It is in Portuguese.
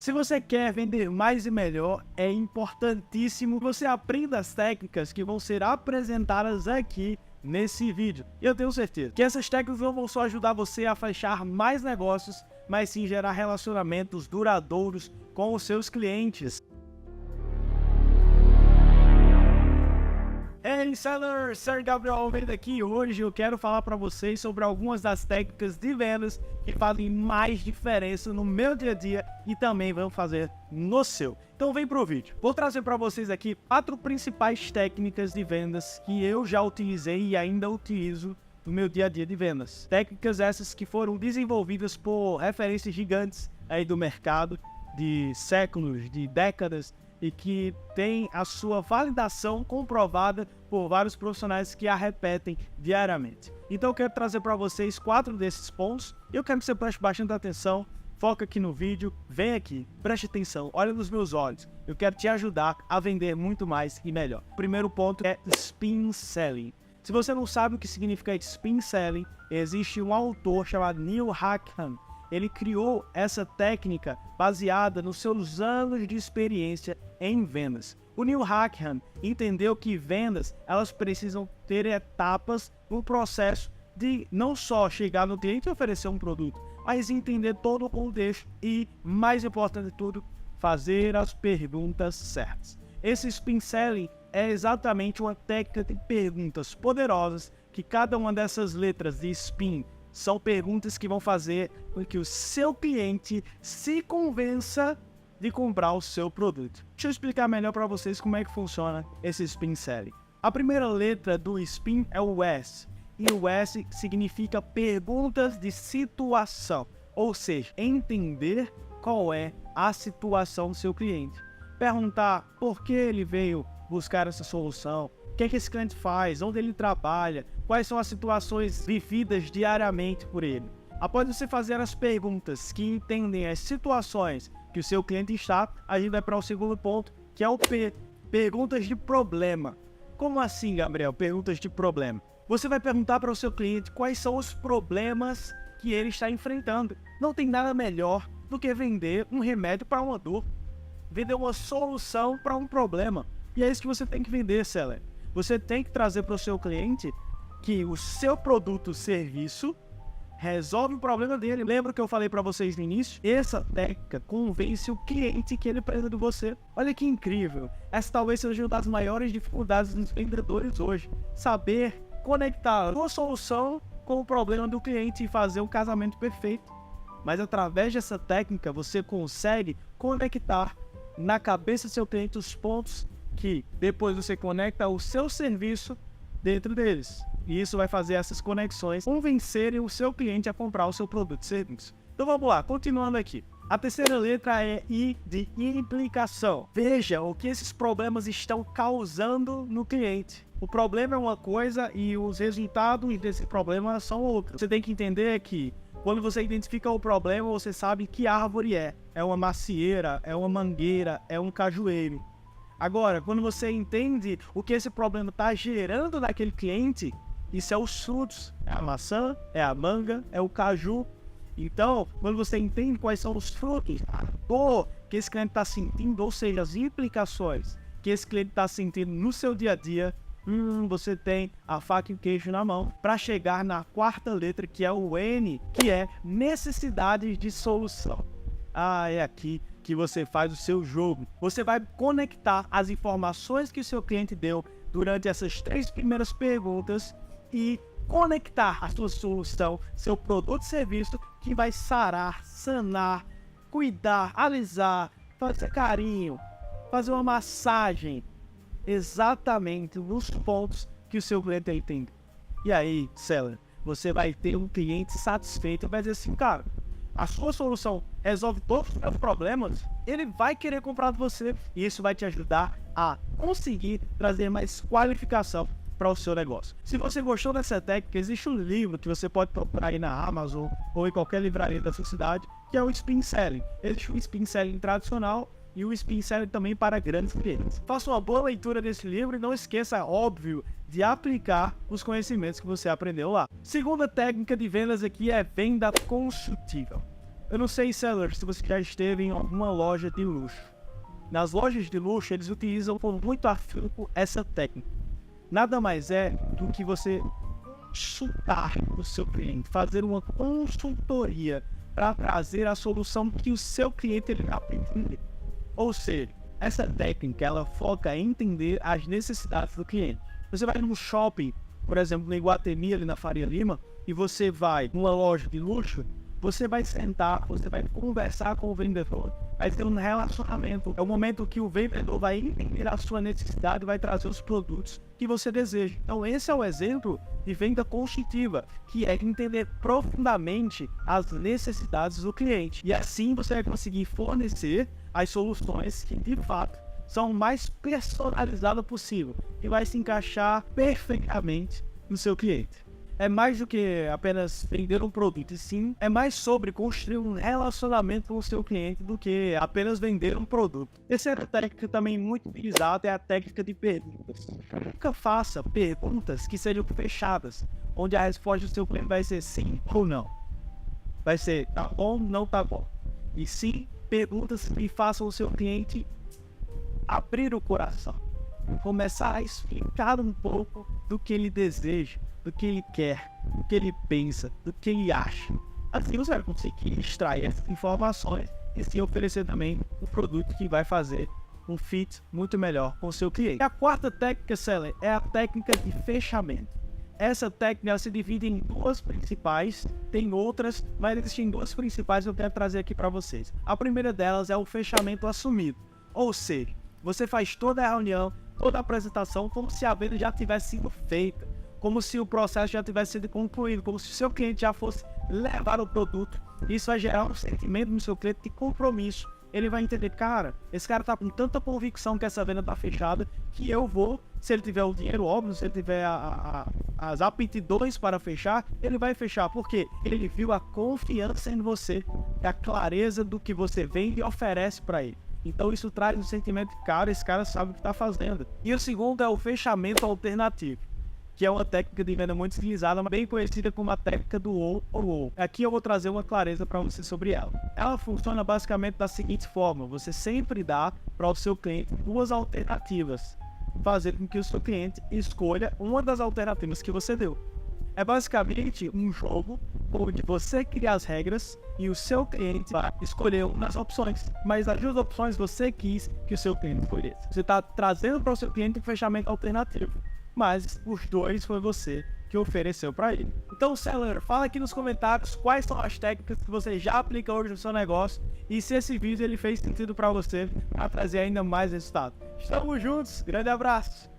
Se você quer vender mais e melhor, é importantíssimo que você aprenda as técnicas que vão ser apresentadas aqui nesse vídeo. E eu tenho certeza que essas técnicas não vão só ajudar você a fechar mais negócios, mas sim gerar relacionamentos duradouros com os seus clientes. Hey sellers, Sr. Gabriel Almeida aqui e hoje eu quero falar para vocês sobre algumas das técnicas de vendas que fazem mais diferença no meu dia a dia e também vão fazer no seu. Então vem pro vídeo. Vou trazer para vocês aqui 4 principais técnicas de vendas que eu já utilizei e ainda utilizo no meu dia a dia de vendas. Técnicas essas que foram desenvolvidas por referências gigantes aí do mercado, de séculos, de décadas, e que tem a sua validação comprovada por vários profissionais que a repetem diariamente. Então eu quero trazer para vocês 4 desses pontos e eu quero que você preste bastante atenção, foca aqui no vídeo, vem aqui, preste atenção, olha nos meus olhos, eu quero te ajudar a vender muito mais e melhor. O primeiro ponto é spin selling. Se você não sabe o que significa spin selling, existe um autor chamado Neil Hackham. Ele criou essa técnica baseada nos seus anos de experiência em vendas. O Neil Hackham entendeu que vendas, elas precisam ter etapas no processo de não só chegar no cliente e oferecer um produto, mas entender todo o contexto e, mais importante de tudo, fazer as perguntas certas. Esse spin selling é exatamente uma técnica de perguntas poderosas que cada uma dessas letras de spin são perguntas que vão fazer com que o seu cliente se convença de comprar o seu produto. Deixa eu explicar melhor para vocês como é que funciona esse spin selling. A primeira letra do spin é o S, e o S significa perguntas de situação, ou seja, entender qual é a situação do seu cliente. Perguntar por que ele veio buscar essa solução, o que é que esse cliente faz, onde ele trabalha, quais são as situações vividas diariamente por ele. Após você fazer as perguntas que entendem as situações que o seu cliente está, a gente vai para o segundo ponto, que é o P, perguntas de problema. Como assim, Gabriel, perguntas de problema? Você vai perguntar para o seu cliente quais são os problemas que ele está enfrentando. Não tem nada melhor do que vender um remédio para uma dor, vender uma solução para um problema. E é isso que você tem que vender, seller. Você tem que trazer para o seu cliente que o seu produto ou serviço resolve o problema dele. Lembra que eu falei para vocês no início? Essa técnica convence o cliente que ele precisa de você. Olha que incrível. Essa talvez seja uma das maiores dificuldades dos vendedores hoje. Saber conectar uma solução com o problema do cliente e fazer um casamento perfeito. Mas através dessa técnica você consegue conectar na cabeça do seu cliente os pontos que depois você conecta o seu serviço dentro deles. E isso vai fazer essas conexões convencerem o seu cliente a comprar o seu produto e serviço. Então vamos lá, continuando aqui. A terceira letra é I de implicação. Veja o que esses problemas estão causando no cliente. O problema é uma coisa e os resultados desse problema são outros. Você tem que entender que quando você identifica o problema, você sabe que árvore é. É uma macieira, é uma mangueira, é um cajueiro. Agora, quando você entende o que esse problema está gerando naquele cliente, isso é os frutos, é a maçã, é a manga, é o caju. Então, quando você entende quais são os frutos, a dor que esse cliente está sentindo, ou seja, as implicações que esse cliente está sentindo no seu dia a dia, você tem a faca e o queijo na mão para chegar na quarta letra, que é o N, que é necessidade de solução. É aqui que você faz o seu jogo. Você vai conectar as informações que o seu cliente deu durante essas 3 primeiras perguntas e conectar a sua solução, seu produto e serviço, que vai sarar, sanar, cuidar, alisar, fazer carinho, fazer uma massagem exatamente nos pontos que o seu cliente entende. E aí, seller, você vai ter um cliente satisfeito e vai dizer assim, cara, a sua solução resolve todos os seus problemas, ele vai querer comprar de você e isso vai te ajudar a conseguir trazer mais qualificação para o seu negócio. Se você gostou dessa técnica, existe um livro que você pode procurar aí na Amazon ou em qualquer livraria da sua cidade, que é o Spin Selling. Existe o Spin Selling tradicional e o Spin Selling também para grandes clientes. Faça uma boa leitura desse livro e não esqueça, óbvio, de aplicar os conhecimentos que você aprendeu lá. Segunda técnica de vendas aqui é venda consultiva. Eu não sei, seller, se você já esteve em alguma loja de luxo. Nas lojas de luxo, eles utilizam com muito afinco essa técnica. Nada mais é do que você consultar o seu cliente, fazer uma consultoria para trazer a solução que o seu cliente ele vai entender. Ou seja, essa técnica ela foca em entender as necessidades do cliente. Você vai num shopping, por exemplo, no Iguatemi, ali na Faria Lima, e você vai numa loja de luxo, você vai sentar, você vai conversar com o vendedor, vai ter um relacionamento. É o momento que o vendedor vai entender a sua necessidade e vai trazer os produtos que você deseja. Então esse é o exemplo de venda consultiva, que é entender profundamente as necessidades do cliente. E assim você vai conseguir fornecer as soluções que de fato são o mais personalizadas possível e vai se encaixar perfeitamente no seu cliente. É mais do que apenas vender um produto, e sim, é mais sobre construir um relacionamento com o seu cliente do que apenas vender um produto. Essa técnica também muito utilizada é a técnica de perguntas. Nunca faça perguntas que sejam fechadas, onde a resposta do seu cliente vai ser sim ou não. Vai ser tá bom, não tá bom. E sim, perguntas que façam o seu cliente abrir o coração, começar a explicar um pouco do que ele deseja, do que ele quer, do que ele pensa, do que ele acha. Assim você vai conseguir extrair essas informações e sim oferecer também um produto que vai fazer um fit muito melhor com o seu cliente. E a quarta técnica, seller, é a técnica de fechamento. Essa técnica ela se divide em duas principais, tem outras, mas existem duas principais que eu quero trazer aqui para vocês. A primeira delas é o fechamento assumido, ou seja, você faz toda a reunião, toda a apresentação como se a venda já tivesse sido feita, como se o processo já tivesse sido concluído, como se o seu cliente já fosse levar o produto. Isso vai gerar um sentimento no seu cliente de compromisso. Ele vai entender, cara, esse cara tá com tanta convicção que essa venda tá fechada, que eu vou, se ele tiver o dinheiro, óbvio, se ele tiver as aptidões para fechar, ele vai fechar, porque ele viu a confiança em você, a clareza do que você vende e oferece para ele. Então isso traz um sentimento de, cara, esse cara sabe o que tá fazendo. E o segundo é o fechamento alternativo, que é uma técnica de venda muito utilizada, bem conhecida como a técnica do ou ou ou. Aqui eu vou trazer uma clareza para você sobre ela. Ela funciona basicamente da seguinte forma: você sempre dá para o seu cliente duas alternativas, fazer com que o seu cliente escolha uma das alternativas que você deu. É basicamente um jogo onde você cria as regras e o seu cliente vai escolher uma das opções. Mas as duas opções você quis que o seu cliente escolhesse. Você está trazendo para o seu cliente um fechamento alternativo, mas os dois foi você que ofereceu para ele. Então, seller, fala aqui nos comentários quais são as técnicas que você já aplica hoje no seu negócio e se esse vídeo ele fez sentido para você para trazer ainda mais resultado. Estamos juntos, grande abraço!